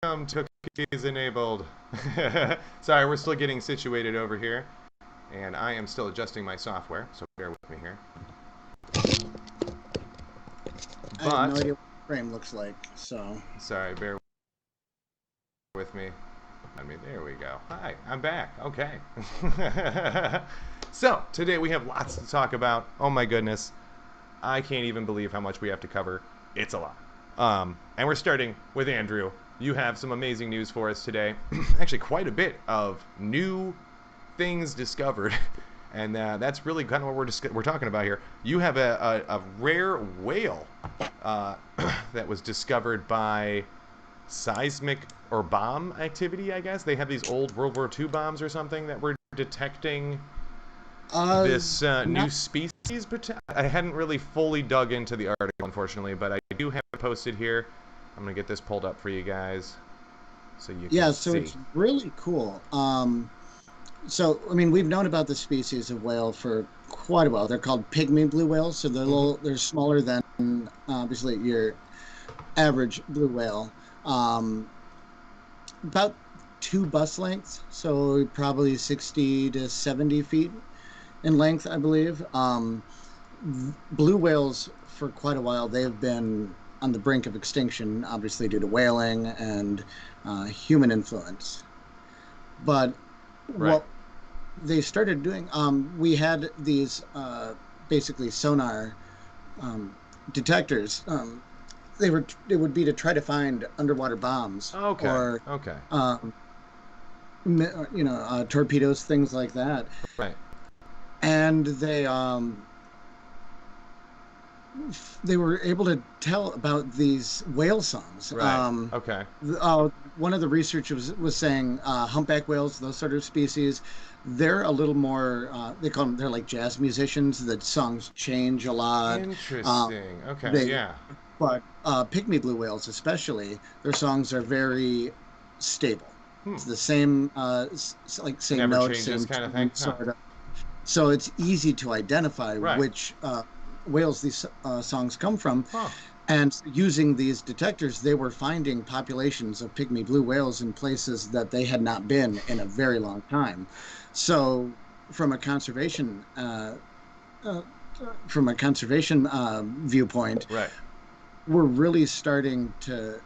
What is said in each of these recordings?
Welcome to Cookies Enabled. Sorry, we're still getting situated over here, and I am still adjusting my software, so bear with me here. I have no idea what the frame looks like, so. Sorry, bear with me. There we go. Hi, I'm back. Okay. So, today we have lots to talk about. Oh my goodness. I can't even believe how much we have to cover. It's a lot. And we're starting with Andrew. You have some amazing news for us today. Actually, quite a bit of new things discovered. And that's really kind of what we're talking about here. You have a rare whale that was discovered by seismic or bomb activity, I guess. They have these old World War II bombs or something that were detecting this new Not. species. I hadn't really fully dug into the article, unfortunately, but I do have it posted here. I'm going to get this pulled up for you guys so you can Yeah, so see. it's really cool. So I mean, we've known about the species of whale for quite a while. They're called pygmy blue whales, so Mm-hmm. they're smaller than obviously your average blue whale. Um, about two bus lengths, so probably 60 to 70 feet in length, I believe. Blue whales for quite a while, they've been on the brink of extinction, obviously due to whaling and human influence. But Right. what they started doing, we had these basically sonar um, detectors. It would be to try to find underwater bombs Okay. or Okay. um, torpedoes, things like that. Right. And they were able to tell about these whale songs. Right. Okay. One of the researchers was saying humpback whales, those sort of species, they're a little more. They call them. They're like jazz musicians. The songs change a lot. Uh, Interesting. Okay. they, Yeah. but pygmy blue whales, especially, their songs are very stable. Hmm. It's the same, like same Never notes, changes same kind of thing. tune, Huh. sort of. So it's easy to identify Right. which whales these songs come from. Huh. And using these detectors, they were finding populations of pygmy blue whales in places that they had not been in a very long time. So, from a conservation uh, viewpoint, Right. we're really starting to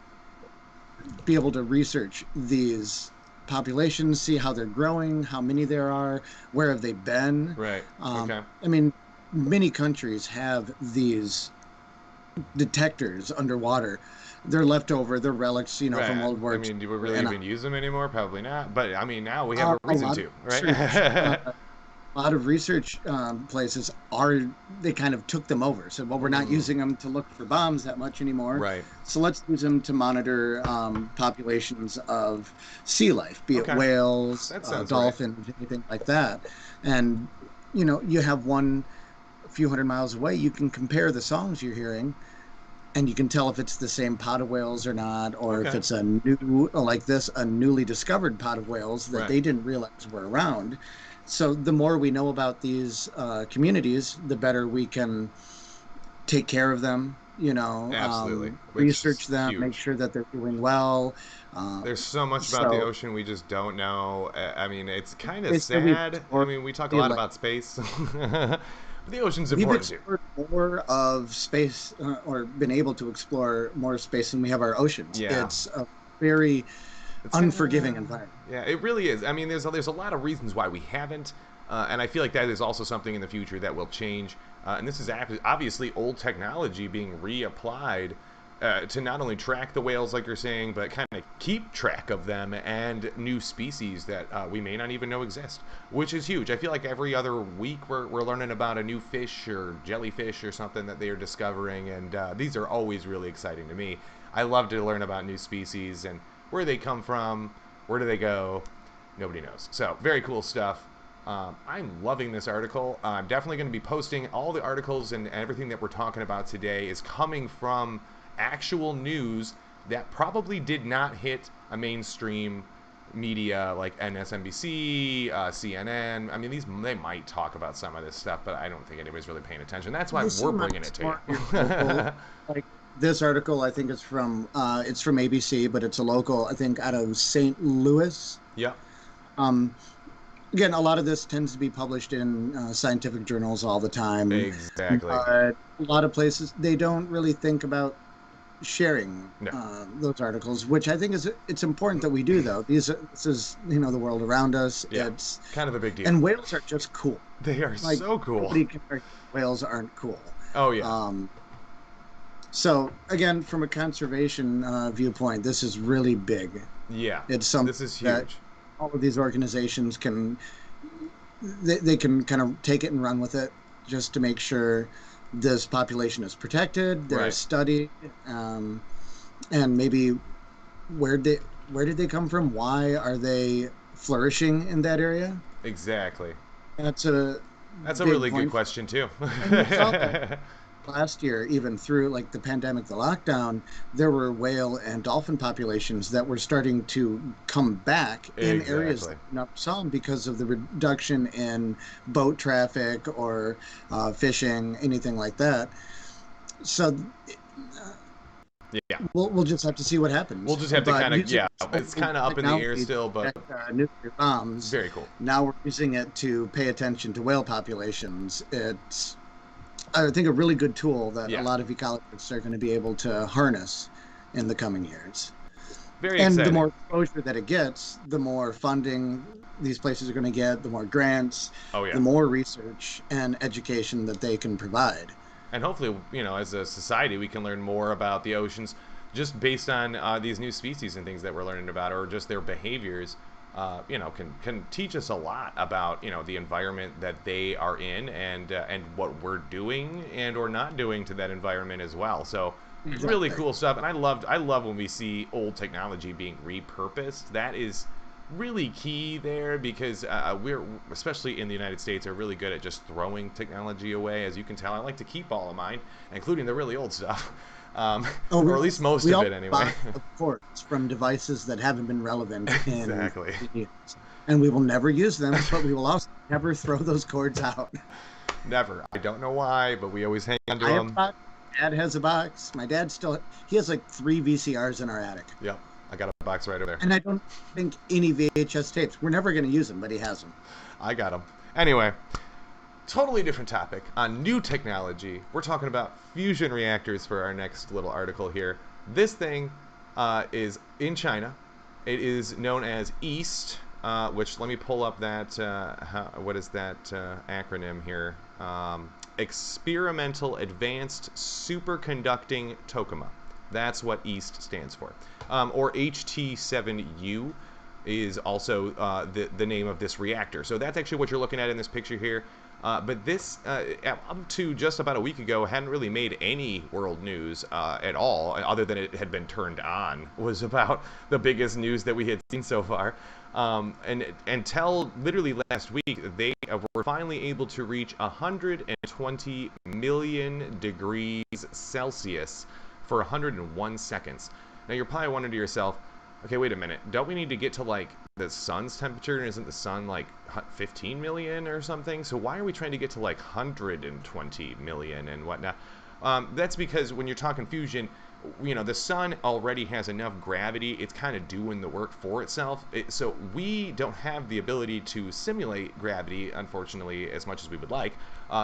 be able to research these populations, see how they're growing, how many there are, where have they been. Right. Okay. I mean, many countries have these detectors underwater. They're leftover, they're relics, from Right. World I War mean, do we II, really and even use them anymore? Probably not. But I mean, now we have a a reason lot of to, research. right? A lot of research places are they kind of took them over. So, well, we're not Mm. using them to look for bombs that much anymore. Right. So let's use them to monitor populations of sea life, be it Okay. whales, That sounds right. dolphins, anything like that. And you have one a few hundred miles away. You can compare the songs you're hearing and you can tell if it's the same pod of whales or not, or if Okay. it's a new, like this, a newly discovered pod of whales that Right. they didn't realize were around. So the more we know about these communities, the better we can take care of them, Absolutely. Which is research them, make huge. sure that they're doing well. There's Um, so much about the so ocean we just don't know. I mean, it's kind of basically, we've sad. I explored mean, we talk a the lot Atlantic. about space, but the ocean's We've important too. explored more of space, or been able to explore more space than we have our oceans. Yeah. It's a very It's unforgiving environment. yeah, it really is. I mean, there's a lot of reasons why we haven't, and I feel like that is also something in the future that will change. And this is obviously old technology being reapplied to not only track the whales, like you're saying, but kind of keep track of them and new species that we may not even know exist, which is huge. I feel like every other week we're learning about a new fish or jellyfish or something that they are discovering, and these are always really exciting to me. I love to learn about new species and where they come from, where do they go, nobody knows. So very cool stuff. I'm loving this article. I'm definitely going to be posting all the articles and everything that we're talking about today is coming from actual news that probably did not hit a mainstream media like MSNBC, CNN. I mean, they might talk about some of this stuff, but I don't think anybody's really paying attention. That's why You we're seem like bringing it it's to more your local, you. like This article, I think, is it's from ABC, but it's a local, I think, out of St. Louis. Yep. Um, Again, a lot of this tends to be published in scientific journals all the time, Exactly. but a lot of places they don't really think about sharing No. those articles, which I think is it's important that we do though. This is the world around us. Yeah. Kind of a big deal. And whales are just cool. They are Like so cool. nobody can argue whales aren't cool. Oh yeah. Um, so again, from a conservation viewpoint, this is really big. Yeah. It's something This is that huge. all of these organizations they can kind of take it and run with it just to make sure this population is protected. They're Right. studied, and maybe where they where did they come from? Why are they flourishing in that area? Exactly. That's a That's a big really good point. question too. And you saw that last year, even through like the pandemic, the lockdown, there were whale and dolphin populations that were starting to come back in areas Exactly. that were not some because of the reduction in boat traffic or fishing, anything like that. So Yeah. we'll just have to see what We'll happens. just have to But kind of, using yeah, this it's old kind of up in the air technology to still, but protect nuclear bombs, very cool. now we're using it to pay attention to whale populations. It's I think a really good tool that a Yeah. lot of ecologists are going to be able to harness in the coming years. Very And the exciting. more exposure that it gets, the more funding these places are going to get, the more grants, Oh the yeah. more research and education that they can provide. And hopefully, as a society, we can learn more about the oceans just based on these new species and things that we're learning about, or just their behaviors. Can teach us a lot about the environment that they are in, and what we're doing and or not doing to that environment as well. So really Exactly. cool stuff. And I love when we see old technology being repurposed. That is really key there because we're, especially in the United States, are really good at just throwing technology away. As you can tell, I like to keep all of mine, including the really old stuff, Oh, or at least most we of all it anyway. box of cords from devices that haven't been relevant in Exactly. years. And we will never use them, but we will also never throw those cords out. Never. I don't know why, but we always hang on to I have a them. box. Dad has a box. My dad still he has like three VCRs in our attic. Yep. I got a box right over there. And I don't think any VHS tapes. We're never going to use them, but he has them. I got them. Anyway, totally different topic on new technology. We're talking about fusion reactors for our next little article here. This thing is in China. It is known as EAST, which let me pull up that. What is that acronym here? Experimental Advanced Superconducting Tokamak. That's what EAST stands for. Or HT7U is also the name of this reactor. So that's actually what you're looking at in this picture here. But this, up to just about a week ago, hadn't really made any world news at all, other than it had been turned on, was about the biggest news that we had seen so far. And until literally last week, they were finally able to reach 120 million degrees Celsius for 101 seconds. Now you're probably wondering to yourself, okay, wait a minute. Don't we need to get to like the sun's temperature? And isn't the sun like 15 million or something? So why are we trying to get to like 120 million and whatnot? That's because when you're talking fusion, the sun already has enough gravity. It's kind of doing the work for itself. So we don't have the ability to simulate gravity, unfortunately, as much as we would like.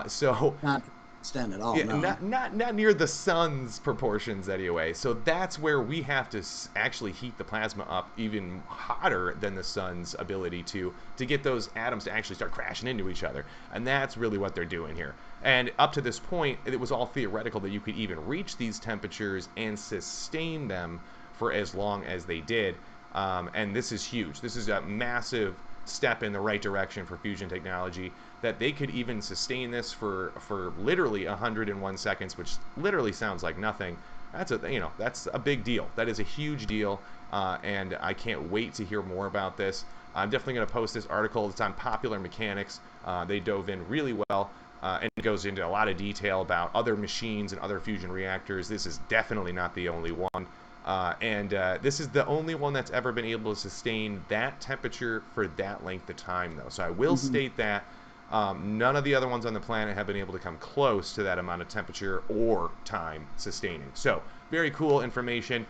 So Not to extent at all, yeah, no. not near the sun's proportions anyway. So that's where we have to actually heat the plasma up even hotter than the sun's ability to get those atoms to actually start crashing into each other. And that's really what they're doing here. And up to this point, it was all theoretical that you could even reach these temperatures and sustain them for as long as they did. And this is huge. This is a massive step in the right direction for fusion technology, that they could even sustain this for literally 101 seconds, which literally sounds like nothing. That's a big deal. That is a huge deal, and I can't wait to hear more about this. I'm definitely going to post this article. It's on Popular Mechanics. They dove in really well, and it goes into a lot of detail about other machines and other fusion reactors. This is definitely not the only one. And this is the only one that's ever been able to sustain that temperature for that length of time, though. So I will Mhm. state that. None of the other ones on the planet have been able to come close to that amount of temperature or time sustaining. So, very cool information.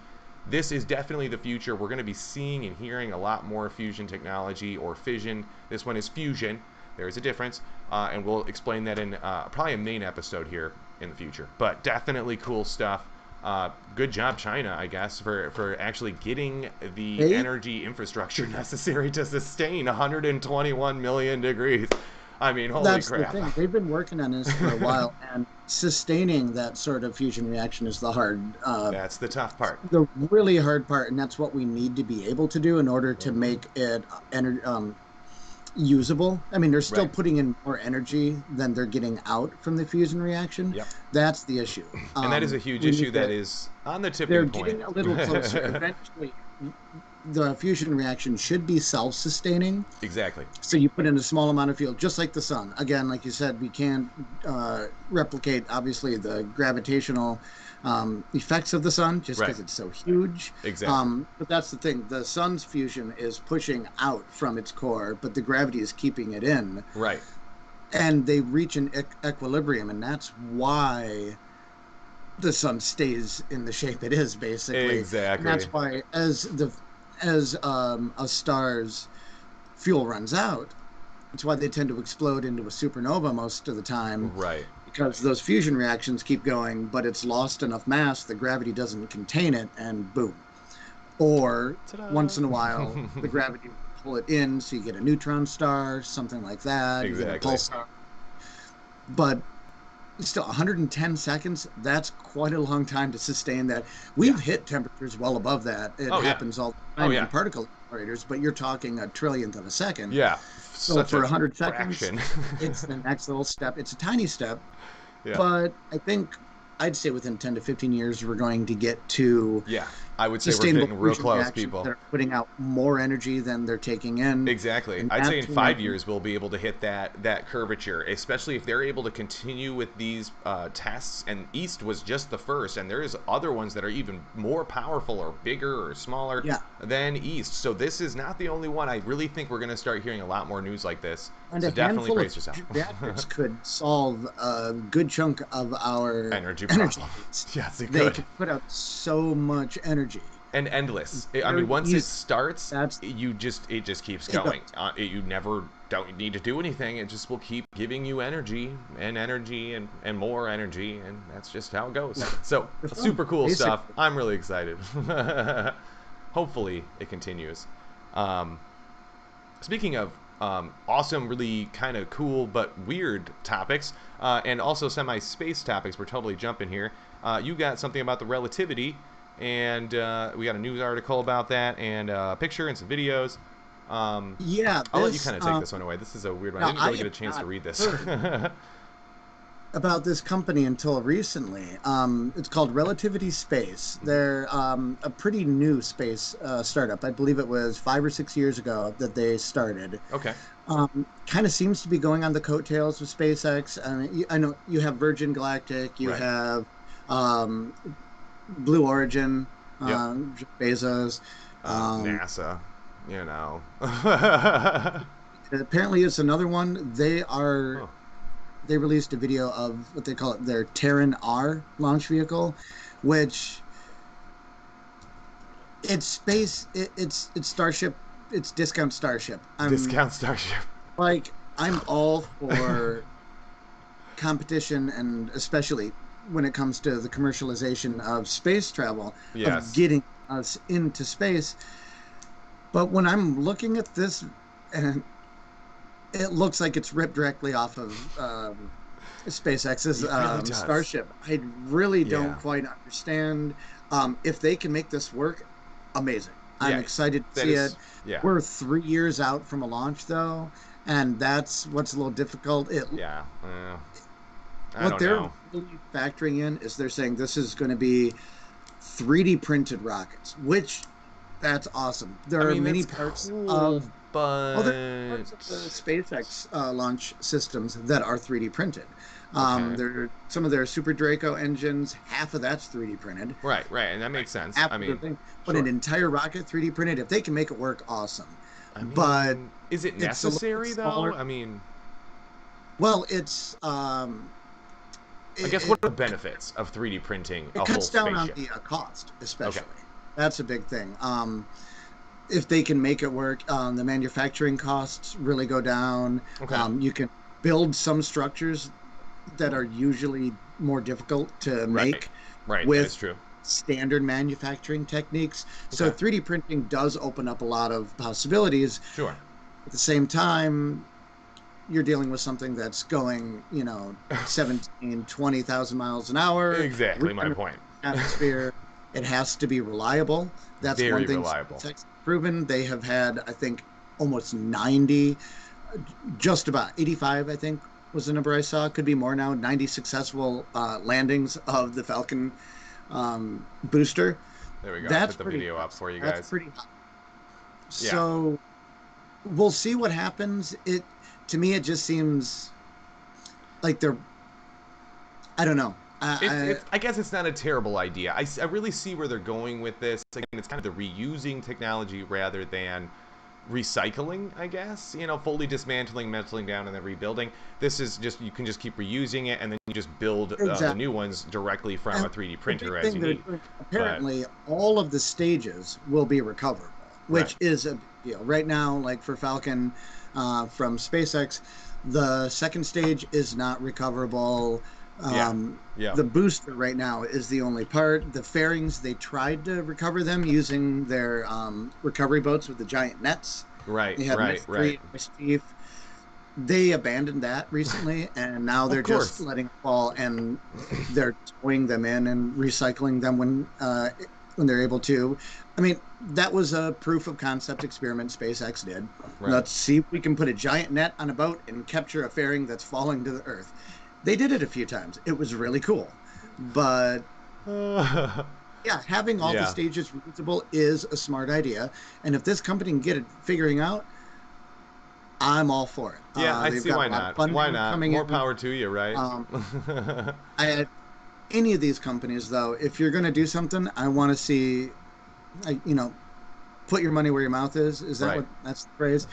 This is definitely the future. We're going to be seeing and hearing a lot more fusion technology or fission. This one is fusion. There is a difference, and we'll explain that in probably a main episode here in the future. But definitely cool stuff. Good job, China, I guess, for actually getting the They energy infrastructure necessary to sustain 121 million degrees. I mean, holy That's the crap. thing. They've been working on this for a while, and sustaining that sort of fusion reaction is That's the tough part. the really hard part, and that's what we need to be able to do in order to Hmm. make it usable. I mean, they're still Right. putting in more energy than they're getting out from the fusion reaction. Yep. That's the issue. And that is a huge We issue need that to. is on the They're tipping point. getting a little closer. Eventually, the fusion reaction should be self-sustaining. Exactly. So you put in a small amount of fuel, just like the sun. Again, like you said, we can't replicate, obviously, the gravitational effects of the sun just Right. because it's so huge. Exactly. But that's the thing. The sun's fusion is pushing out from its core, but the gravity is keeping it in. Right. And they reach an equilibrium, and that's why the sun stays in the shape it is, basically. And Exactly. that's why as a star's fuel runs out, that's why they tend to explode into a supernova most of the time, Right. because those fusion reactions keep going, but it's lost enough mass, the gravity doesn't contain it, and boom. Or Ta-da. once in a while, the gravity will pull it in, so you get a neutron star, something like that. You get a Exactly. pulsar. But still, 110 seconds, that's quite a long time to sustain that. Yeah. We've hit temperatures well above that. It Oh, yeah. happens all the Oh, time yeah. in particle accelerators, but you're talking a trillionth of a second. Yeah. So Such for a 100 seconds, fraction. it's the next little step. It's a tiny step, Yeah. but I think I'd say within 10 to 15 years, we're going to get to Yeah. I would say we're sustainable getting real fusion close, reactions people. that are putting out more energy than they're taking in. Exactly. And I'd say in that's 5 years we'll be able to hit that curvature, especially if they're able to continue with these tests. And East was just the first, and there's other ones that are even more powerful or bigger or smaller Yeah. than East. So this is not the only one. I really think we're going to start hearing a lot more news like this. And So a definitely handful of brace yourself. fusion reactors could solve a good chunk of our Energy energy problem. needs. Yes, it They could. can put out so much energy. And endless. I Very mean, once easy. it starts, That's it just keeps it going. goes. You never don't need to do anything. It just will keep giving you energy and energy and more energy, and that's just how it goes. So The fun, super cool stuff. basically. I'm really excited. Hopefully it continues. Um, Speaking of awesome, really kind of cool but weird topics, and also semi-space topics, we're totally jumping here. You got something about the relativity, and we got a news article about that, and a picture and some videos. Yeah, I'll let you this kind of take this one away. This is a weird one. I now didn't I really get a have chance to not read this. heard about this company until recently. It's called Relativity Space. They're a pretty new space startup. I believe it was 5 or 6 years ago that they started. Okay. Kind of seems to be going on the coattails of SpaceX. I mean, I know you have Virgin Galactic, you Right. have um, Blue Origin, Yep. Jeff Bezos. Um, NASA. You know. apparently, it's another one. Huh. They released a video of what they call it their Terran R launch vehicle, which it's space. It's Starship. It's discount Starship. Discount Starship. I'm all for competition, and especially when it comes to the commercialization of space travel, of Yes. getting us into space. But when I'm looking at this, and it looks like it's ripped directly off of SpaceX's It really does. Starship. I really don't Yeah. quite understand. If they can make this work, amazing. I'm Yeah. excited to That see is. it. Yeah. We're 3 years out from a launch, though, and that's what's a little difficult. Yeah. I What don't they're know. really factoring in is they're saying this is going to be 3D printed rockets, which that's awesome. There I are mean, many that's parts cool, of but parts of the SpaceX launch systems that are 3D printed. okay. Some of their Super Draco engines, half of that's 3D printed. Right, and that makes sense. Half I of the mean, thing, but sure. an entire rocket 3D printed, if they can make it work, awesome. I But mean, is it it's a little necessary bit though? smaller. I mean, Well, I guess it, what are the benefits of 3D printing it a whole cuts down on spaceship? the cost, Okay. especially. That's a big thing. If they can make it work, the manufacturing costs really go down. Okay. You can build some structures that are usually more difficult to Right. make Right. That is with true. standard manufacturing techniques. So Okay. 3D printing does open up a lot of possibilities. Sure. At the same time, you're dealing with something that's going, 17, 20,000 miles an hour, Exactly my 300 point. atmosphere. It has to be reliable. That's one Very thing reliable. SpaceX has proven. They have had, I think, almost 90, just about 85, I think was the number I saw. Could be more now. 90 successful landings of the Falcon booster. There we go. I That's put the pretty video up impressive. for you That's guys. pretty high. Yeah. So we'll see what happens. To me, it just seems like they're. I don't know. I guess it's not a terrible idea. I really see where they're going with this. Again, it's kind of the reusing technology rather than recycling, I guess. Fully dismantling, melting down, and then rebuilding. This is just, you can just keep reusing it, and then you just build the Exactly. new ones directly from a And 3D the big printer as thing you they're need. doing, But, apparently, all of the stages will be recoverable, right. which is a big deal. Right now, like for Falcon from SpaceX, the second stage is not recoverable. Yeah. Um, Yeah. the booster right now is the only part. The fairings, they tried to recover them using their recovery boats with the giant nets. Right, They had right, right. Mystery, Mischief. They abandoned that recently, and now they're Of just course. letting it fall, and they're towing them in and recycling them when they're able to. I mean, that was a proof of concept experiment SpaceX did. Right. Let's see if we can put a giant net on a boat and capture a fairing that's falling to the earth. They did it a few times. It was really cool, but yeah, having all the Yeah. stages reusable is a smart idea. And if this company can get it figuring out, I'm all for it. Yeah, I They've see got why a lot of not. Why funding not? coming More in. power to you, right? Um, I any of these companies, though, if you're going to do something, I want to see, I, put your money where your mouth is. Is that Right. what that's the phrase?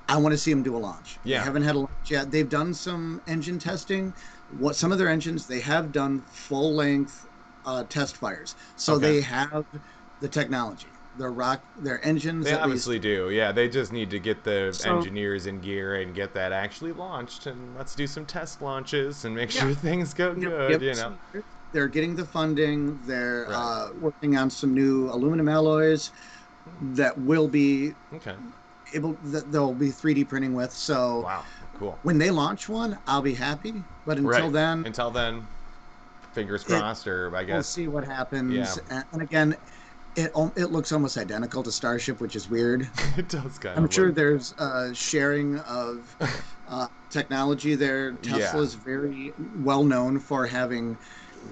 I want to see them do a launch. They Yeah. haven't had a launch yet. They've done some engine testing. What some of their engines, they have done full length test fires, so Okay. they have the technology. Their engines They at least. obviously do. Yeah, they just need to get the So engineers in gear and get that actually launched, and let's do some test launches and make yeah, sure things go good, give you it know. some years. They're getting the funding. They're Right. working on some new aluminum alloys that will be Okay. that they'll be 3D printing with. So Wow. Cool. when they launch one, I'll be happy. But until Right. then, Until then, fingers it crossed, or I we'll guess, see what yeah. happens. And again, it looks almost identical to Starship, which is weird. It does kind I'm of look. sure there's sharing of technology there. Yeah. Tesla's very well known for having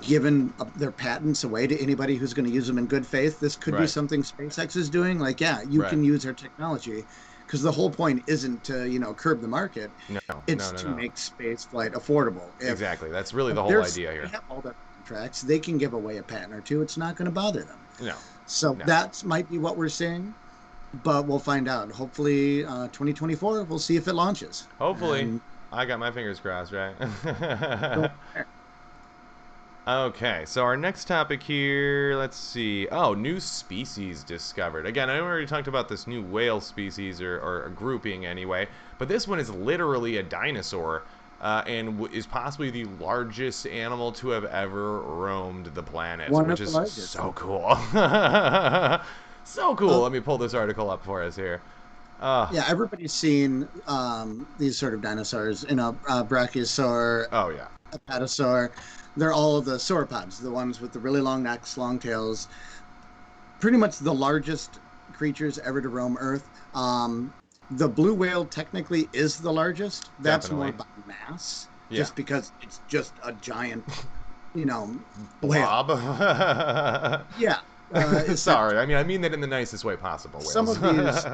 given their patents away to anybody who's going to use them in good faith. This could be Right. something SpaceX is doing. Like, yeah, you Right. can use our technology because the whole point isn't to curb the market. No. No. It's No. to No. make space flight affordable. Exactly. That's really the whole They're idea they here. have all their contracts, they can give away a patent or two. It's not going to bother them. No. So No. that might be what we're seeing, but we'll find out. Hopefully, 2024, we'll see if it launches. Hopefully. And I got my fingers crossed, right? go there. Okay, so our next topic here, let's see. Oh, new species discovered. Again, I already talked about this new whale species, or a grouping anyway, but this one is literally a dinosaur, and is possibly the largest animal to have ever roamed the planet, One which of the is largest. so cool. So cool. Uh, Let me pull this article up for us here. Uh, yeah, everybody's seen these sort of dinosaurs, Brachiosaur, oh, yeah. Apatosaur. They're all the sauropods, the ones with the really long necks, long tails. Pretty much the largest creatures ever to roam Earth. The blue whale technically is the largest. That's more Definitely. by mass, Yeah. just because it's just a giant, you know, whale. Blob. Yeah, Sorry, essentially. I mean that in the nicest way possible, Some Wales. of these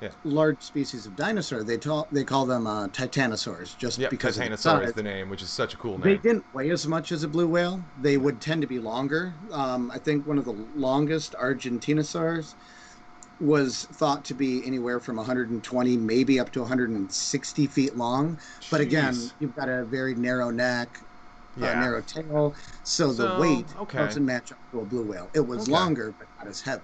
Yeah. large species of dinosaur, they call them titanosaurs, just Yep, because of the Titanosaur is size. the name, which is such a cool They name. didn't weigh as much as a blue whale. They would tend to be longer. I think one of the longest Argentinosaurs was thought to be anywhere from 120, maybe up to 160 feet long. But again, Jeez. you've got a very narrow neck, a Yeah. narrow tail, so the So, weight okay. doesn't match up to a blue whale. It was Okay. longer, but not as heavy.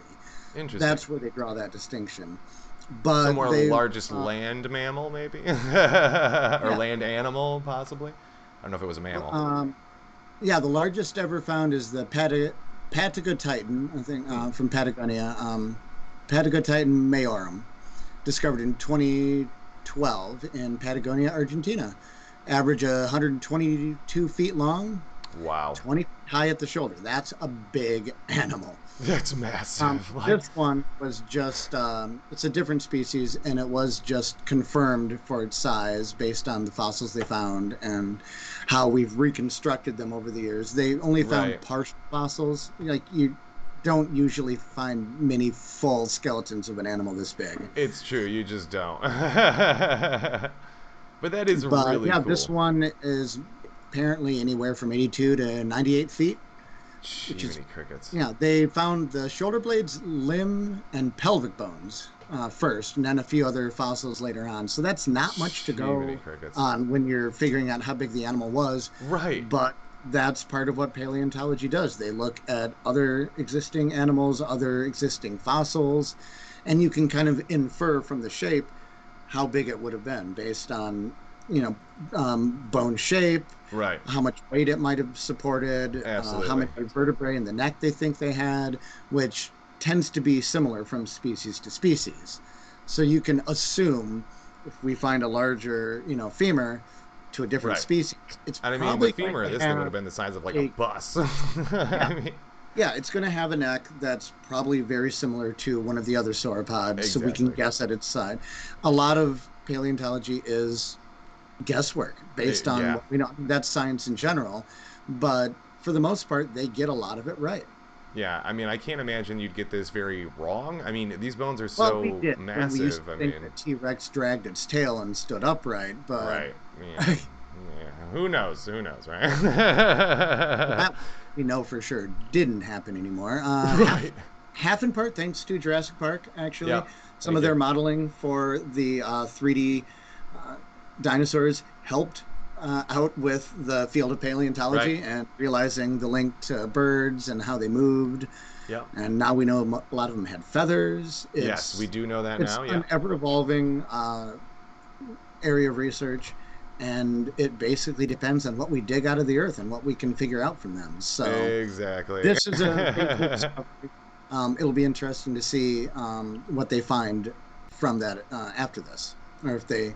Interesting. That's where they draw that distinction. So But more they've, largest land mammal, maybe? Or yeah, land animal, possibly? I don't know if it was a well, mammal. yeah, the largest ever found is the Patagotitan, I think, Hmm. from Patagonia, Patagotitan majorum, discovered in 2012 in Patagonia, Argentina. Average 122 feet long, Wow. 20 high at the shoulder. That's a big animal. That's massive. Like, This one was just, it's a different species, and it was just confirmed for its size based on the fossils they found and how we've reconstructed them over the years. They only found right. partial fossils. Like, you don't usually find many full skeletons of an animal this big. It's true. You just don't. But that is But really yeah, this cool. one is apparently anywhere from 82 to 98 feet, which is, Jiminy crickets. yeah, they found the shoulder blades, limb, and pelvic bones first, and then a few other fossils later on. So that's not much to Jiminy go crickets. on when you're figuring out how big the animal was, Right. but that's part of what paleontology does. They look at other existing animals, other existing fossils, and you can kind of infer from the shape how big it would have been based on, you know, bone shape, Right. how much weight it might have supported, how Absolutely. many vertebrae in the neck they think they had, which tends to be similar from species to species. So you can assume if we find a larger, femur to a different Right. species, it's And I mean, the probably going femur of to this thing would have have been the size of like a a, bus. yeah, I mean, yeah, it's going to have a neck that's probably very similar to one of the other sauropods, so we can exactly. guess at its side. A lot of paleontology is guesswork based on Yeah. what we know. That's science in general, but for the most part, they get a lot of it right. Yeah. I mean, I can't imagine you'd get this very wrong. I mean, these bones are Well, we so did when we used massive. to I think mean, that T Rex dragged its tail and stood upright, but right. Yeah. Yeah. Who knows? Who knows, right? that we know for sure didn't happen anymore. Right. Half in part thanks to Jurassic Park, Yeah. actually. Some Thank of you. their modeling for the 3D uh, dinosaurs helped out with the field of Right. paleontology and realizing the link to birds and how they moved. Yep. And now we know a lot of them had feathers. Yes, we do know that It's now. Yeah. an ever evolving area of research, and it basically depends on what we dig out of the earth and what we can figure out from them. So Exactly. this is a pretty cool discovery. It'll be interesting to see what they find from that after this, or if they,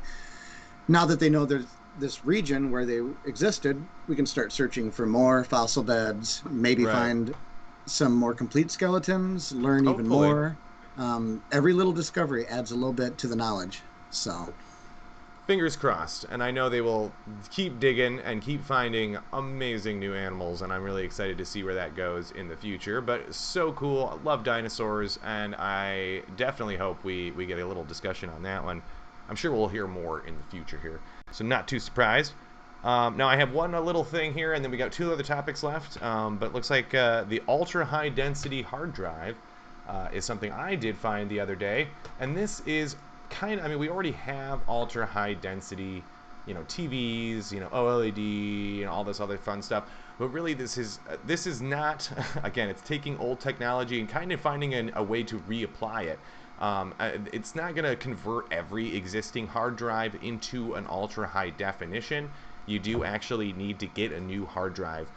now that they know there's this region where they existed, we can start searching for more fossil beds, maybe Right. find some more complete skeletons, learn even Hopefully. more. Every little discovery adds a little bit to the knowledge. So, Fingers crossed. And I know they will keep digging and keep finding amazing new animals. And I'm really excited to see where that goes in the future. But so cool. I love dinosaurs. And I definitely hope we get a little discussion on that one. I'm sure we'll hear more in the future here. So, not too surprised. Now, I have one little thing here, and then we got two other topics left. But it looks like the ultra high density hard drive is something I did find the other day. And this is kind of, I mean, we already have ultra high density, TVs, OLED, and all this other fun stuff. But really, this is not. Again, it's taking old technology and kind of finding a way to reapply it. It's not going to convert every existing hard drive into an ultra high definition. You do actually need to get a new hard drive.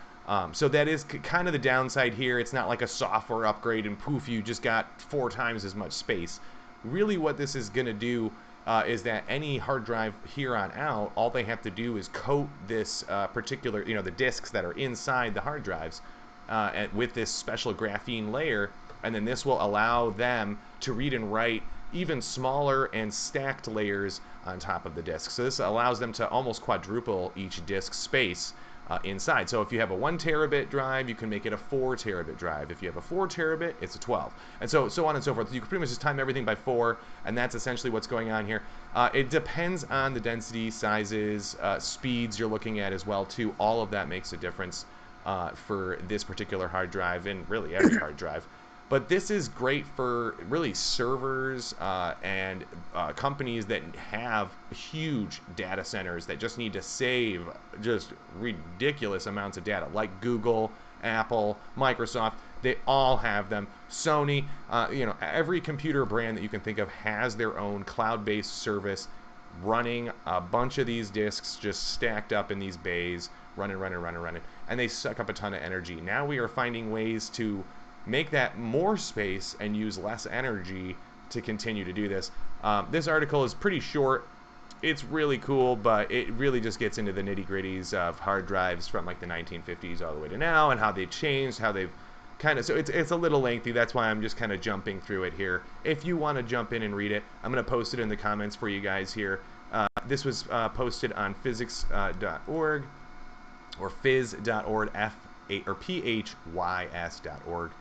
So that is kind of the downside here. It's not like a software upgrade and poof, you just got 4 times as much space. Really, what this is going to do is that any hard drive here on out, all they have to do is coat this particular, the disks that are inside the hard drives with this special graphene layer, and then this will allow them to read and write even smaller and stacked layers on top of the disk. So this allows them to almost quadruple each disk space inside. So if you have a 1 terabit drive, you can make it a 4 terabit drive. If you have a 4 terabit, it's a 12, and so on and so forth. You can pretty much just time everything by 4, and that's essentially what's going on here. It depends on the density, sizes, speeds you're looking at as well too. All of that makes a difference for this particular hard drive and really every hard drive. But this is great for really servers and companies that have huge data centers that just need to save just ridiculous amounts of data, like Google, Apple, Microsoft. They all have them. Sony, every computer brand that you can think of has their own cloud-based service running a bunch of these disks just stacked up in these bays, running, and they suck up a ton of energy. Now we are finding ways to make that more space and use less energy to continue to do this. This article is pretty short. It's really cool, but it really just gets into the nitty-gritties of hard drives from like the 1950s all the way to now, and how they've changed, how they've so it's a little lengthy. That's why I'm just kind of jumping through it here. If you want to jump in and read it, I'm going to post it in the comments for you guys here. This was posted on physics.org or phys.org, phys.org,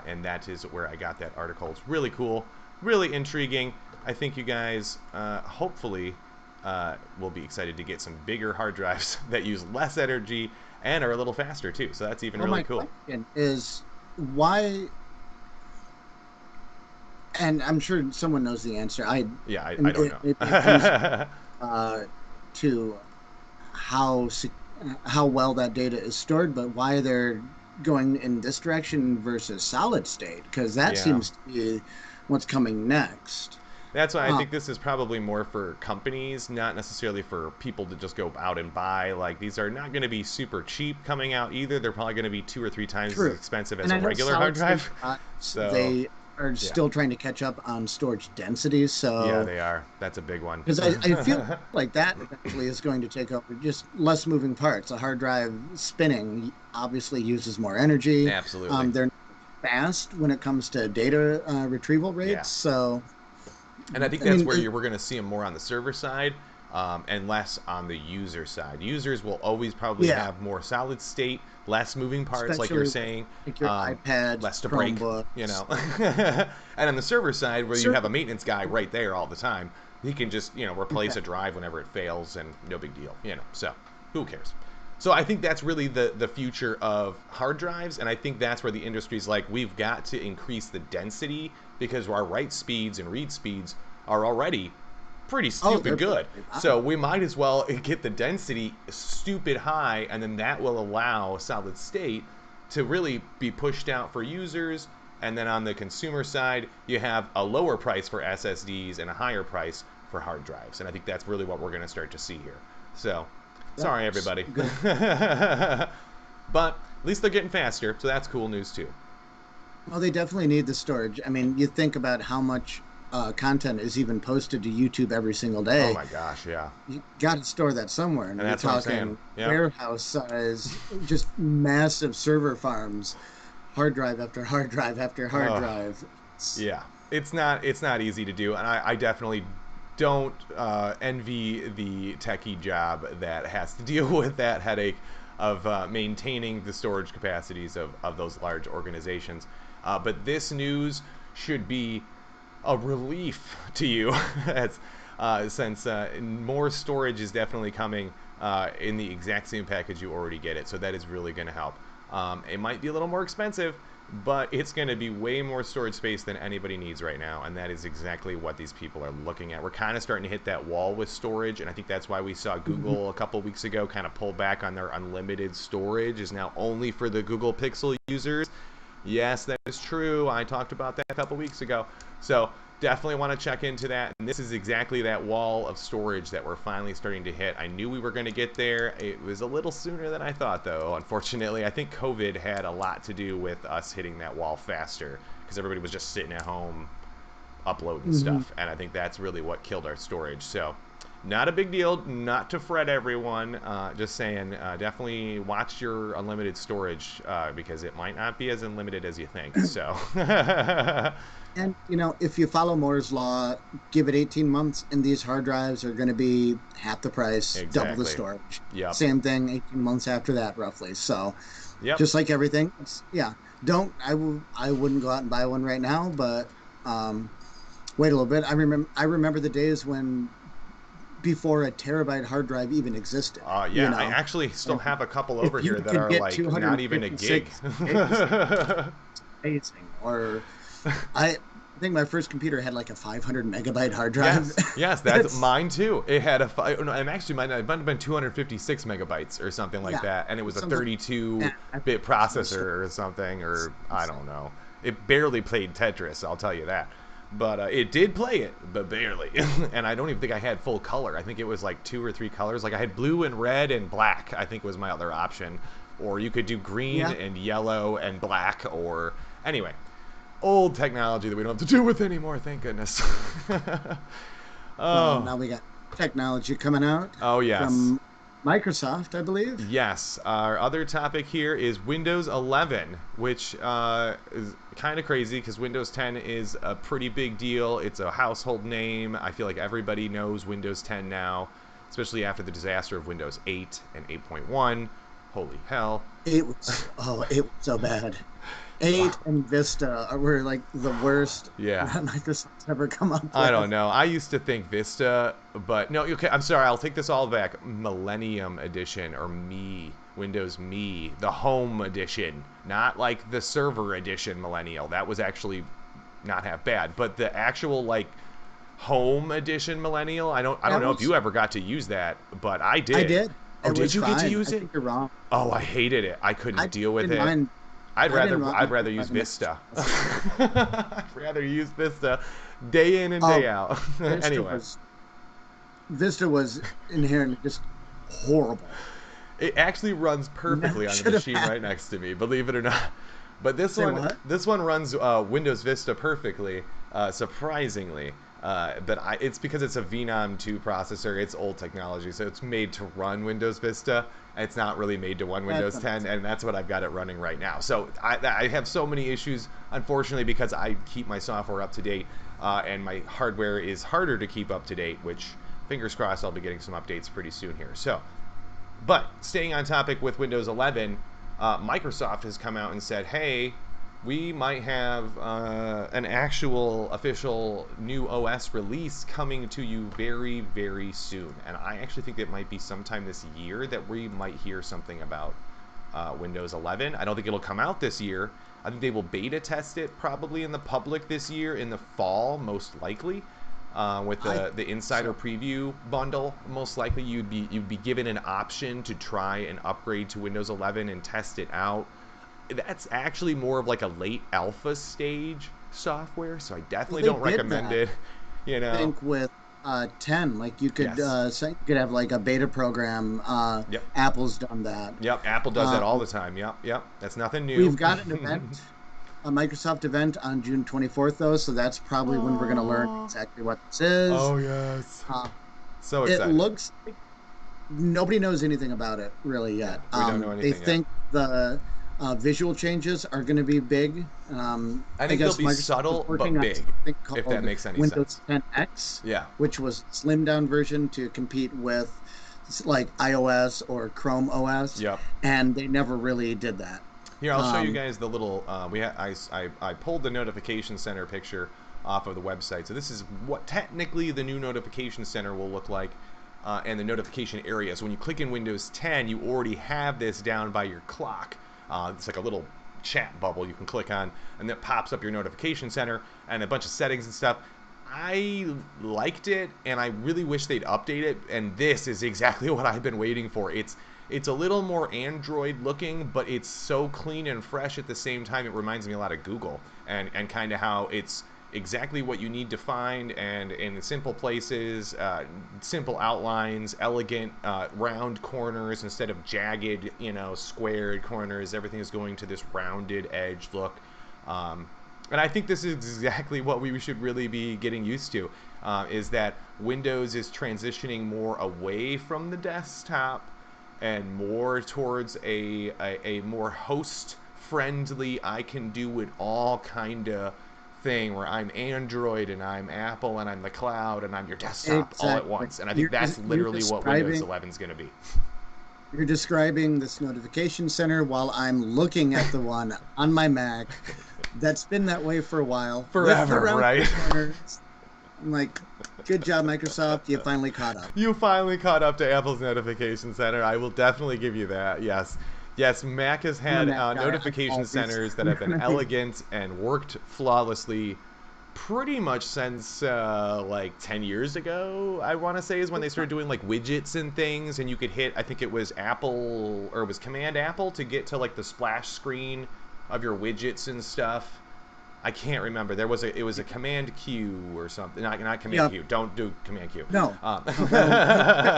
and that is where I got that article. It's really cool, really intriguing. I think you guys hopefully will be excited to get some bigger hard drives that use less energy and are a little faster too. So that's even really cool. My question is, why, and I'm sure someone knows the answer. I don't know. It comes to how well that data is stored, but why they're going in this direction versus solid state, because that seems to be what's coming next. That's why I think this is probably more for companies, not necessarily for people to just go out and buy. Like, these are not going to be super cheap coming out either. They're probably going to be 2 or 3 times as expensive as a regular hard drive. So they are still trying to catch up on storage densities. So yeah, they are. That's a big one. Because I feel like that eventually is going to take over just less moving parts. A hard drive spinning obviously uses more energy. Absolutely. They're fast when it comes to data retrieval rates. Yeah. So. And I think that's where we're going to see them more on the server side and less on the user side. Users will always probably have more solid state, less moving parts, especially, like you're saying. Like your iPad, less to break, And on the server side, where you have a maintenance guy right there all the time, he can just, replace a drive whenever it fails, and no big deal, So who cares? So I think that's really the future of hard drives, and I think that's where the industry's like, we've got to increase the density, because our write speeds and read speeds are already pretty stupid good. So we might as well get the density stupid high, and then that will allow solid state to really be pushed out for users. And then on the consumer side, you have a lower price for SSDs and a higher price for hard drives. And I think that's really what we're going to start to see here. So, sorry everybody. But at least they're getting faster, so that's cool news too. Well, they definitely need the storage. I mean, you think about how much content is even posted to YouTube every single day. Oh my gosh, yeah. You got to store that somewhere. And that's what I'm saying. Warehouse size, just massive server farms, hard drive after hard drive after hard drive. Yeah, it's not easy to do, and I definitely don't envy the techie job that has to deal with that headache of maintaining the storage capacities of those large organizations. But this news should be a relief to you, since more storage is definitely coming in the exact same package you already get it. So that is really going to help. It might be a little more expensive, but it's going to be way more storage space than anybody needs right now, and that is exactly what these people are looking at. We're kind of starting to hit that wall with storage, and I think that's why we saw Google a couple weeks ago kind of pull back on their unlimited storage is now only for the Google Pixel users. Yes, that is true. I talked about that a couple weeks ago. So definitely want to check into that. And this is exactly that wall of storage that we're finally starting to hit. I knew we were going to get there. It was a little sooner than I thought, though. Unfortunately, I think COVID had a lot to do with us hitting that wall faster, because everybody was just sitting at home uploading stuff. And I think that's really what killed our storage. So not a big deal, not to fret everyone. Just saying, definitely watch your unlimited storage, because it might not be as unlimited as you think. So, and if you follow Moore's law, give it 18 months, and these hard drives are going to be half the price, double the storage. Yep. Same thing, 18 months after that, roughly. So, just like everything, I wouldn't go out and buy one right now, but wait a little bit. I remember the days when, before a terabyte hard drive even existed. I actually still have a couple over here that are like not even a gig. amazing. Or I think my first computer had like a 500 megabyte hard drive. Yes, yes, that's It's mine too. It had a no, I'm actually it might have been 256 megabytes or something like yeah, that, and it was a something. And I think 32-bit that's more storage. processor or something, It's or I insane. don't know. It barely played Tetris, I'll tell you that. But it did play it, but barely. And I don't even think I had full color. I think it was like 2 or 3 colors. Like I had blue and red and black, I think was my other option. Or you could do green Yeah. and yellow and black, or anyway, old technology that we don't have to do with anymore, thank goodness. Well, Oh, now we got technology coming out oh yes. from Microsoft, I believe. Yes. Our other topic here is Windows 11, which is kind of crazy because Windows 10 is a pretty big deal. It's a household name. I feel like everybody knows Windows 10 now, especially after the disaster of Windows 8 and 8.1. Holy hell. It was so bad. 8 and Vista were like the worst Yeah. that Microsoft's ever come up I don't with. know. I used to think Vista, but no, okay, I'm sorry. I'll take this all back. Millennium Edition or Me, Windows Me, the Home Edition, not like the Server Edition Millennial. That was actually not half bad, but the actual like Home Edition Millennial, I don't That know if was you ever got to use that, but I I did. did. Oh, It did was you get to fine. use I it? think you're wrong. Oh, I hated it. I couldn't I deal with didn't it. mind. I'd I didn't rather mind I'd rather use 11 Vista. as I'd rather use Vista day in and Oh, day out. Vista Anyway. was Vista was inherently just horrible. It actually runs Never perfectly on the should have machine had right it. next to me, believe it or not. But Say what? this one runs Windows Vista perfectly, surprisingly. It's because it's a Phenom 2 processor. It's old technology, so it's made to run Windows Vista. It's not really made to run That's Windows 10, and that's what I've got it running right now. So I have so many issues, unfortunately, because I keep my software up to date, and my hardware is harder to keep up to date. Which, fingers crossed, I'll be getting some updates pretty soon here. So but staying on topic with Windows 11, Microsoft has come out and said, hey, we might have an actual official new OS release coming to you very, very soon. And I actually think it might be sometime this year that we might hear something about Windows 11. I don't think it'll come out this year. I think they will beta test it probably in the public this year in the fall, most likely with I the insider so. preview bundle. Most likely, you'd be given an option to try and upgrade to Windows 11 and test it out. That's actually more of like a late alpha stage software, so I Well, definitely they don't did recommend that. it. You I know. think with 10, like you could Yes. say, you could have like a beta program. Yep. Apple's done that. Yep. Apple does that all Um, the time. Yep. Yep. That's nothing new. we've got an event, a Microsoft event on June 24th, though, so that's probably when we're going to learn Oh. exactly what this is. Oh yes. Uh, So it excited. looks like nobody knows anything about it really Yeah. yet. We don't know They anything yet. think the visual changes are going to be big. I I think they'll guess be Microsoft is subtle working but on big, something if that called makes any Windows sense. 10X, Yeah. which was a slimmed down version to compete with like iOS or Chrome OS, Yep. and they never really did that. Here, I'll show you Um, guys the little. I pulled the notification center picture off of the website. So this is what technically the new notification center will look like, and the notification area. So when you click in Windows 10, you already have this down by your clock. It's like a little chat bubble you can click on, and that pops up your notification center and a bunch of settings and stuff. I liked it, and I really wish they'd update it. And this is exactly what I've been waiting for. It's a little more Android looking, but it's so clean and fresh at the same time. It reminds me a lot of Google, and kind of how it's exactly what you need to find, and in simple places, simple outlines, elegant round corners instead of jagged, squared corners. Everything is going to this rounded edge look. Um, and I think this is exactly what we should really be getting used to, is that Windows is transitioning more away from the desktop and more towards a more host friendly, I can do it all kind of thing, where I'm Android and I'm Apple and I'm the cloud and I'm your desktop all at exactly. once. And I think that's You're literally what Windows describing 11 is going to be. you're describing this notification center while I'm looking at the one on my Mac that's been that way for a while with the Forever, round right? corners. I'm like, good job, Microsoft. You finally caught up. You finally caught up to Apple's notification center. I will definitely give you that. Yes. Yes, Mac has I'm a had Mac guy. I'm notification always centers that have been gonna be. elegant and worked flawlessly pretty much since like 10 years ago, I want to say, is when they started doing like widgets and things, and you could hit, I think it was Apple, or it was Command Apple to get to like the splash screen of your widgets and stuff. I can't remember. It was a Command Q or something. Not Command Yep. Q. Don't do Command Q. No, Um, no, that'll quit.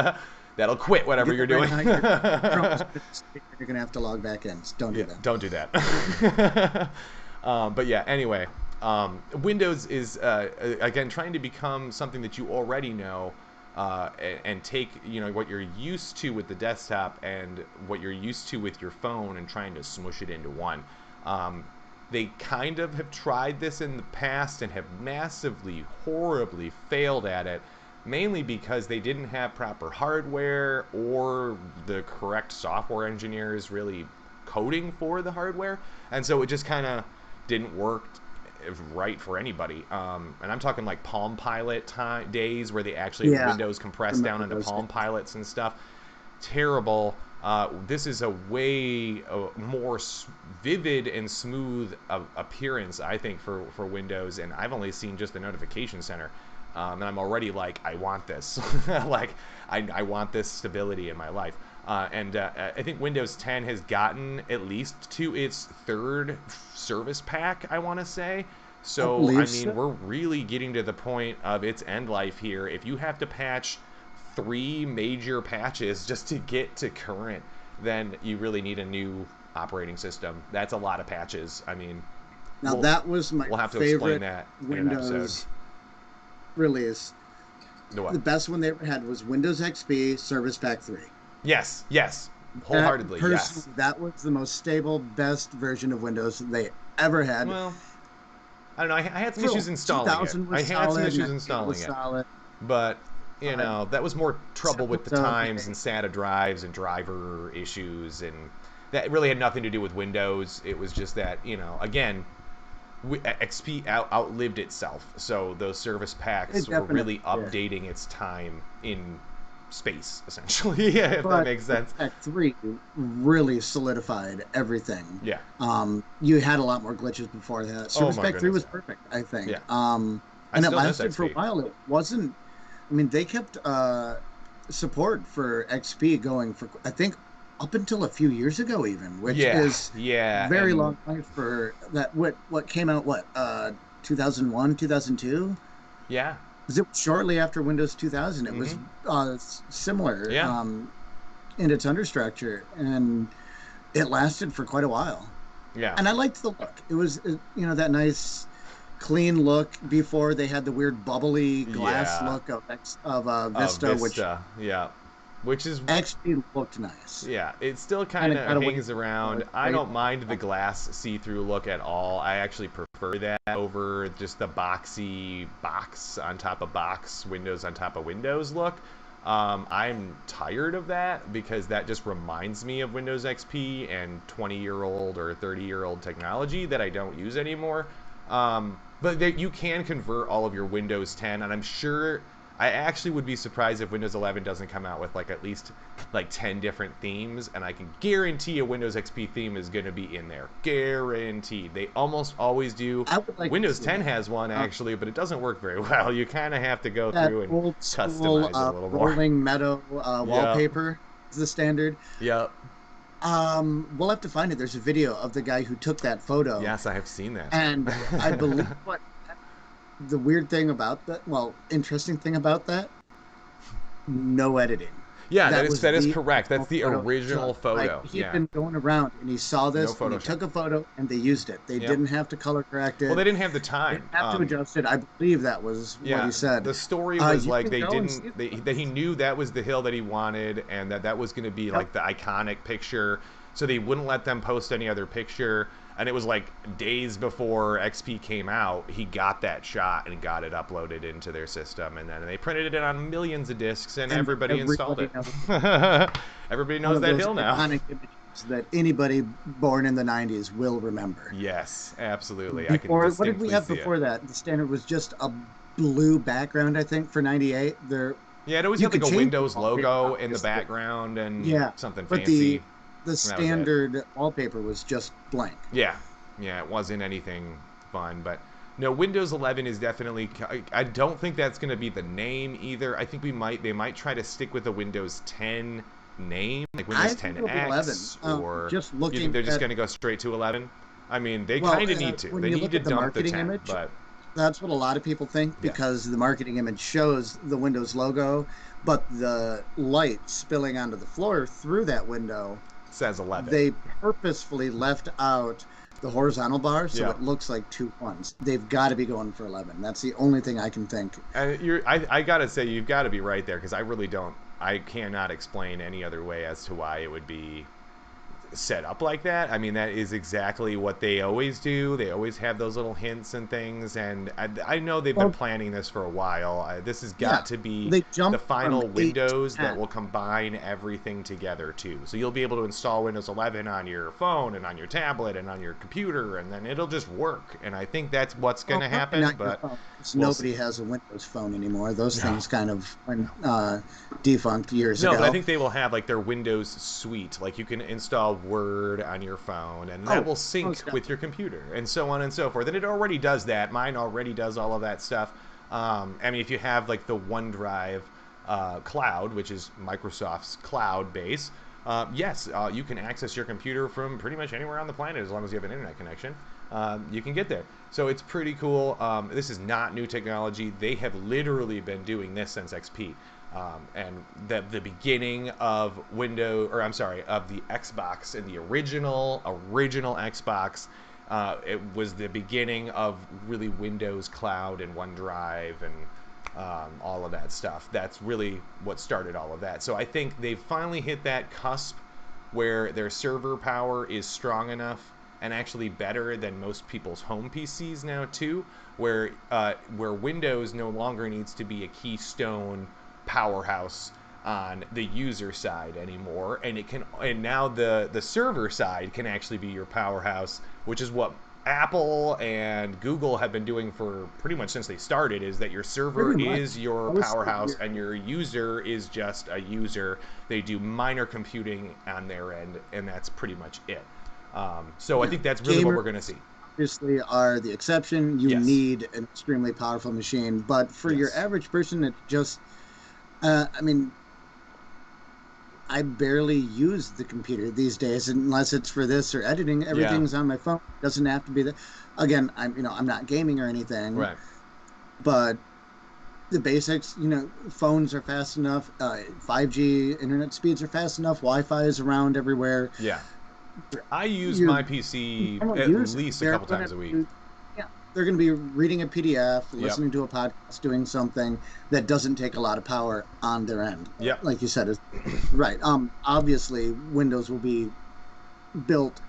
that'll quit whatever Get you're that right doing. now. Your Chrome is you're gonna have to log back in. So don't Yeah, do that. don't do that. But yeah, anyway, Windows is again trying to become something that you already know, and take what you're used to with the desktop and what you're used to with your phone and trying to smush it into one. They kind of have tried this in the past and have massively, horribly failed at it, mainly because they didn't have proper hardware or the correct software engineers really coding for the hardware, and so it just kind of didn't work right for anybody. And I'm talking like Palm Pilot days where they actually had Yeah, Windows I compressed down remember into those Palm days. Pilots and stuff. Terrible. This is a way more vivid and smooth appearance, I think, for Windows. And I've only seen just the notification center, and I'm already like, I want this. Like, I want this stability in my life. And I think Windows 10 has gotten at least to its third service pack, I want to say. I So, I believe mean, so. we're really getting to the point of its end life here. If you have to patch three major patches just to get to current, then you really need a new operating system. That's a lot of patches. I mean, Now we'll that was my we'll have to explain favorite that in an episode. Windows release. The what? The best one they ever had was Windows XP Service Pack 3. Yes, yes, That wholeheartedly, yes. personally, that was the most stable, best version of Windows they ever had. Well, I don't know. I had some For issues installing it. 2000 I was had some solid, issues 98 was installing it, solid. but Uh, that was more trouble 7 with the was okay. times and SATA drives and driver issues, and that really had nothing to do with Windows. It was just that again, XP outlived itself, so those service packs It were definitely really did. updating its time in space, essentially. Yeah, if that But makes sense. Pack 3 really solidified everything. Yeah. You had a lot more glitches before that. Oh Service my Pack 3 goodness, was yeah. perfect, I think. Yeah. I And it still miss lasted for a XP. while. It wasn't, I mean, they kept support for XP going for, I think, up until a few years ago, even, which Yeah, is yeah, very and long time for that. What came out, 2001, 2002? yeah. Because it was shortly after Windows 2000. It was Mm-hmm. similar Yeah, in its understructure, and it lasted for quite a while. yeah, And I liked the look. It was, that nice, clean look before they had the weird bubbly glass yeah. look of Vista, which Vista, yeah. Which is actually looked nice. Yeah, it still Kind kind of got of away hangs from around. the I great don't mind the glass see-through look at all. I actually prefer that over just the boxy box on top of box, windows on top of windows look. I'm tired of that because that just reminds me of Windows XP and 20-year-old or 30-year-old technology that I don't use anymore. But you can convert all of your Windows 10, and I'm sure I actually would be surprised if Windows 11 doesn't come out with like at least like 10 different themes, and I can guarantee a Windows XP theme is going to be in there. Guaranteed. They almost always do. I would like to Windows see 10 that. has one Uh, actually, but it doesn't work very well. You kind of have to go that through and old school customize it a little more. rolling meadow Yep. wallpaper is the standard. Yep. We'll have to find it. There's a video of the guy who took that photo, Yes, I have seen that. and I believe what the weird thing about that, well, interesting thing about that, no editing. Yeah, That was that is the correct. That's original the photo he original took. Like photo. he'd Yeah. been going around and he saw No this and he Photoshop. took a photo and they used it. They Yep. didn't have to color correct Well, it. they didn't have the They time. didn't have to adjust it. I believe that was what Yeah, he said. the story was You like can they go and didn't see they, the that he photos. knew that was the hill that he wanted, and that was going to be Yep. like the iconic picture, so they wouldn't let them post any other picture. And it was like days before XP came out, he got that shot and got it uploaded into their system, and then they printed it on millions of discs, and And everybody installed everybody it. knows Everybody one knows of that those hill now. iconic images that anybody born in the 90s will remember. Yes, absolutely. I can Before, what did we distinctly have see it. before that? The standard was just a blue background, I think, for 98. There, Yeah, it always you had could like a change the Windows wallpaper, logo in the obviously. background and Yeah, something but the fancy. the And that was it. standard wallpaper was just blank. Yeah, yeah, it wasn't anything fun, but no, Windows 11 is definitely. I don't think that's going to be the name either. I think they might try to stick with the Windows 10 name, like Windows I think it'll be 11. 10X, or Just you think looking they're just at, going to go straight to 11? I mean, they well, kind of need to. when They you need look to at the dump the marketing 10, image, but that's what a lot of people think yes, because the marketing image shows the Windows logo, but the light spilling onto the floor through that window, it says 11. they purposefully left out the horizontal bar so Yeah. it looks like two ones. They've got to be going for 11. That's the only thing I can think. And I gotta say, you've got to be right there because I really don't. I cannot explain any other way as to why it would be set up like that. I mean, that is exactly what they always do. They always have those little hints and things, and I know they've been Well, planning this for a while. This has yeah, got to be they the jumped from final 8 to Windows that 10. will combine everything together too. So you'll be able to install Windows 11 on your phone and on your tablet and on your computer, and then it'll just work. And I think that's what's going Well, to probably happen, not your but phone, 'cause we'll see. nobody has a Windows phone anymore. Those No, things kind of went no. defunct years No, but I ago. think they will have like their Windows suite. Like you can install Word on your phone, and that Oh, will sync most with your definitely. computer, and so on and so forth. And it already does that. Mine already does all of that stuff. I mean, if you have like the OneDrive cloud, which is Microsoft's cloud base, yes, you can access your computer from pretty much anywhere on the planet as long as you have an internet connection. You can get there. So it's pretty cool. This is not new technology. They have literally been doing this since XP. And the beginning of of the Xbox and the original Xbox, it was the beginning of really Windows Cloud and OneDrive and all of that stuff. That's really what started all of that. So I think they've finally hit that cusp where their server power is strong enough and actually better than most people's home PCs now too, where Windows no longer needs to be a keystone powerhouse on the user side anymore, and now the server side can actually be your powerhouse, which is what Apple and Google have been doing for pretty much since they started, is that your server Pretty much. is your Most of powerhouse your and your user is just a user. They do minor computing on their end, and that's pretty much it. So I yeah, think that's really what gamers we're going to see. obviously are the exception. You Yes. need an extremely powerful machine, but for your Yes. average person, it's just, I mean, I barely use the computer these days unless it's for this or editing. Yeah. Everything's on my phone. It doesn't have to be that. Again, I'm not gaming or anything, Right. but the basics, phones are fast enough. 5G internet speeds are fast enough. Wi-Fi is around everywhere. Yeah. I use Your my PC normal at user, least a they're couple going to times a week. be, yeah, they're going to be reading a PDF, Yep. listening to a podcast, doing something that doesn't take a lot of power on their end. Yep. Like you said, is right. Obviously, Windows will be built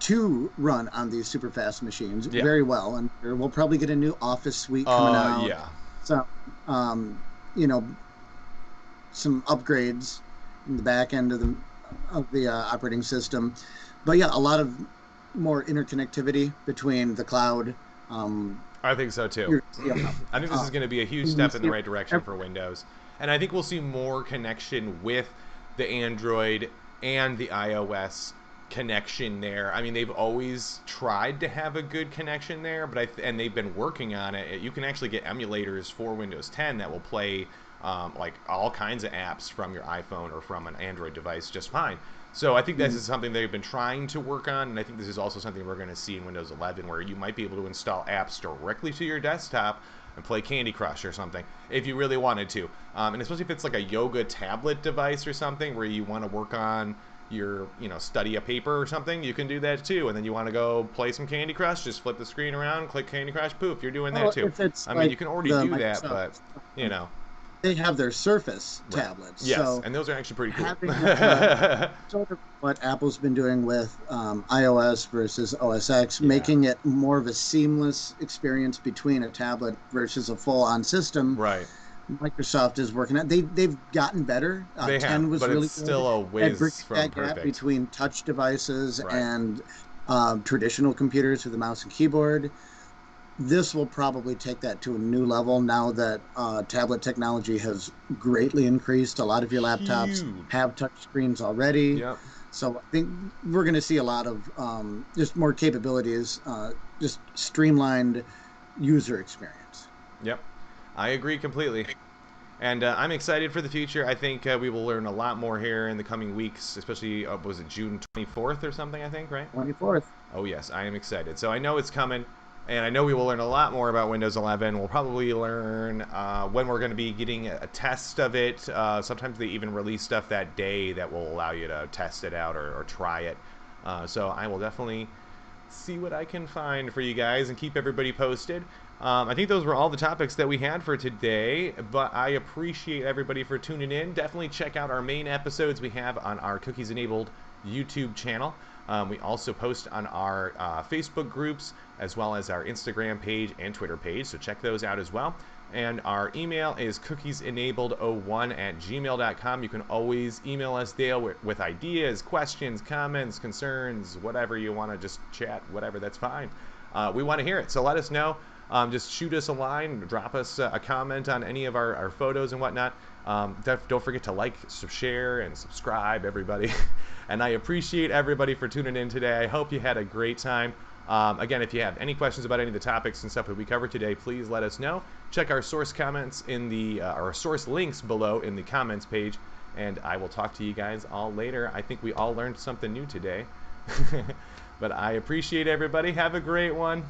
to run on these super fast machines Yeah. very well, and we'll probably get a new Office suite coming out. Yeah. So, um, you know, some upgrades in the back end of the operating system. But yeah, a lot of more interconnectivity between the cloud. Um, I think so too. you're, you know, I think this is going to be a huge you step in the see right direction for Windows. And I think we'll see more connection with the Android and the iOS connection there. I mean, they've always tried to have a good connection there, but and they've been working on it. You can actually get emulators for Windows 10 that will play like all kinds of apps from your iPhone or from an Android device just fine. So I think this Mhm. is something they've been trying to work on, and I think this is also something we're going to see in Windows 11, where you might be able to install apps directly to your desktop and play Candy Crush or something if you really wanted to. And especially if it's like a yoga tablet device or something where you want to work on your, study a paper or something, you can do that too. And then you want to go play some Candy Crush, just flip the screen around, click Candy Crush, poof, you're doing that Well, too. if it's I mean, like you can already the do that, but Microsoft, you know, they have their Surface right? tablets, Yes, so and those are actually pretty cool. having sort of what Apple's been doing with iOS versus OS X, Yeah. making it more of a seamless experience between a tablet versus a full-on system. Right. Microsoft is working on. They've gotten better. They have, 10 was but it's really still good a at whiz bridging from that gap perfect. between touch devices Right. and traditional computers with a mouse and keyboard. This will probably take that to a new level now that tablet technology has greatly increased. A lot of your laptops Huge. have touch screens already. Yep. So I think we're going to see a lot of just more capabilities, just streamlined user experience. Yep, I agree completely. And I'm excited for the future. I think we will learn a lot more here in the coming weeks, especially, was it June 24th or something, I think, right? 24th. Oh, yes, I am excited. So I know it's coming, and I know we will learn a lot more about Windows 11. We'll probably learn when we're going to be getting a test of it. Sometimes they even release stuff that day that will allow you to test it out or try it. So I will definitely see what I can find for you guys and keep everybody posted. I think those were all the topics that we had for today, but I appreciate everybody for tuning in. Definitely check out our main episodes we have on our Cookies Enabled YouTube channel. We also post on our Facebook groups as well as our Instagram page and Twitter page, so check those out as well. And our email is cookiesenabled01@gmail.com. You can always email us there with ideas, questions, comments, concerns, whatever you want to just chat, whatever, that's fine. We want to hear it, so let us know. Just shoot us a line, drop us a comment on any of our photos and whatnot. Don't forget to like, share, and subscribe, everybody. And I appreciate everybody for tuning in today. I hope you had a great time. Again, if you have any questions about any of the topics and stuff that we covered today, please let us know. Check our source comments in the our source links below in the comments page, and I will talk to you guys all later. I think we all learned something new today. But I appreciate everybody. Have a great one.